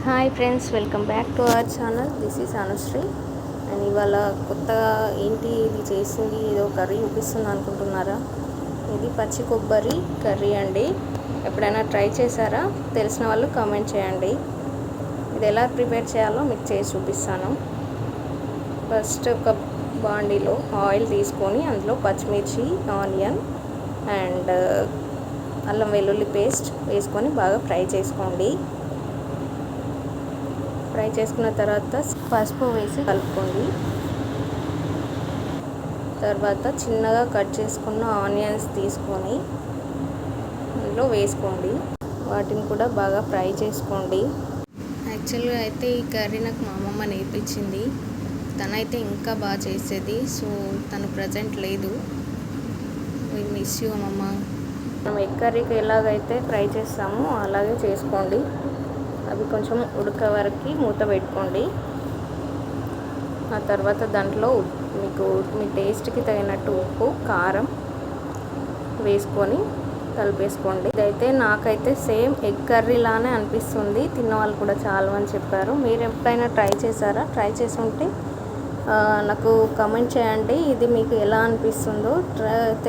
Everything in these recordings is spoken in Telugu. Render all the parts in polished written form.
Hi friends, welcome back to our channel. This is Anusri. And ఇవాళ కొత్తగా ఏంటి ఇది చేసింది, ఏదో కర్రీ చూపిస్తుంది అనుకుంటున్నారా? ఇది పచ్చి కొబ్బరి కర్రీ అండి. ఎప్పుడైనా ట్రై చేశారా? తెలిసిన వాళ్ళు కామెంట్ చేయండి. ఇది ఎలా ప్రిపేర్ చేయాలో మీకు చేసి చూపిస్తాను. ఫస్ట్ ఒక బాండీలో ఆయిల్ తీసుకొని అందులో పచ్చిమిర్చి, ఆనియన్ అండ్ అల్లం వెల్లుల్లి పేస్ట్ వేసుకొని బాగా ఫ్రై చేసుకోండి. ఫ్రై చేసుకున్న తర్వాత పసుపు వేసి కలుపుకోండి. తర్వాత చిన్నగా కట్ చేసుకున్న ఆనియన్స్ తీసుకొని అందులో వేసుకోండి. వాటిని కూడా బాగా ఫ్రై చేసుకోండి. యాక్చువల్గా అయితే ఈ కర్రీ నాకు మా అమ్మమ్మ నేర్పించింది. తనైతే ఇంకా బాగా చేసేది. సో తను ప్రజెంట్ లేదు. వీ మిస్ యూ అమ్మమ్మ. మనం ఎగ్ కర్రీకి ఎలాగైతే ఫ్రై చేస్తామో అలాగే చేసుకోండి. అవి కొంచెం ఉడక వరకు మూత పెట్టుకోండి. ఆ తర్వాత దాంట్లో మీకు మీ టేస్ట్కి తగినట్టు ఉప్పు, కారం వేసుకొని కలిపేసుకోండి. ఇదైతే నాకైతే సేమ్ ఎగ్ కర్రీ లానే అనిపిస్తుంది. తిన్న వాళ్ళు కూడా చాలా మంది చెప్పారు. మీరు ఎప్పుడైనా ట్రై చేశారా? ట్రై చేసి ఉంటే నాకు కామెంట్ చేయండి. ఇది మీకు ఎలా అనిపిస్తుందో.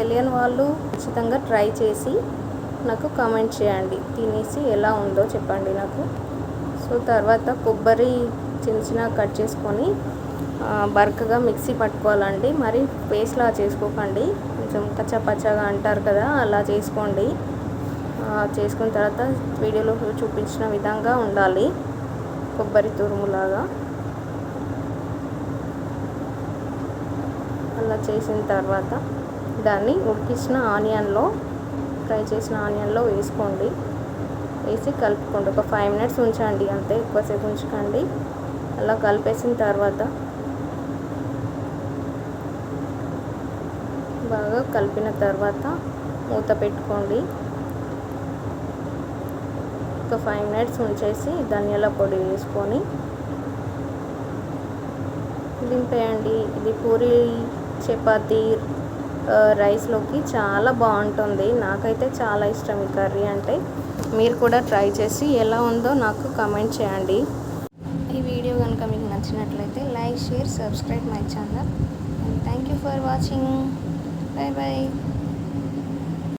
తెలియని వాళ్ళు ఖచ్చితంగా ట్రై చేసి నాకు కామెంట్ చేయండి. తినేసి ఎలా ఉందో చెప్పండి నాకు. సో తర్వాత కొబ్బరి చిన్న చిన్న కట్ చేసుకొని బరకగా మిక్సీ పట్టుకోవాలండి. మరి పేస్ట్లా చేసుకోకండి. కొంచెం కచ్చాపచ్చాగా అంటారు కదా, అలా చేసుకోండి. చేసుకున్న తర్వాత వీడియోలో చూపించిన విధంగా ఉండాలి, కొబ్బరి తురుములాగా. అలా చేసిన తర్వాత దాన్ని ఉడికించిన ఆనియన్లో, ఫ్రై చేసిన ఆనియన్లో వేసుకోండి. వేసి కలుపుకోండి. ఒక 5 minutes ఉంచండి అంతే, ఎక్కువసేపు ఉంచకండి. అలా కలిపేసిన తర్వాత బాగా కలిపిన తర్వాత మూత పెట్టుకోండి. ఒక 5 minutes ఉంచేసి ధనియాల పొడి వేసుకొని దింపేయండి. ఇది పూరి, చపాతీ, రైస్లోకి చాలా బాగుంటుంది. నాకైతే చాలా ఇష్టం ఈ కర్రీ అంటే. మీరు కూడా ట్రై చేసి ఎలా ఉందో నాకు కామెంట్ చేయండి. ఈ వీడియో కనుక మీకు నచ్చినట్లయితే like, share, subscribe my channel. Thank you for watching. By by.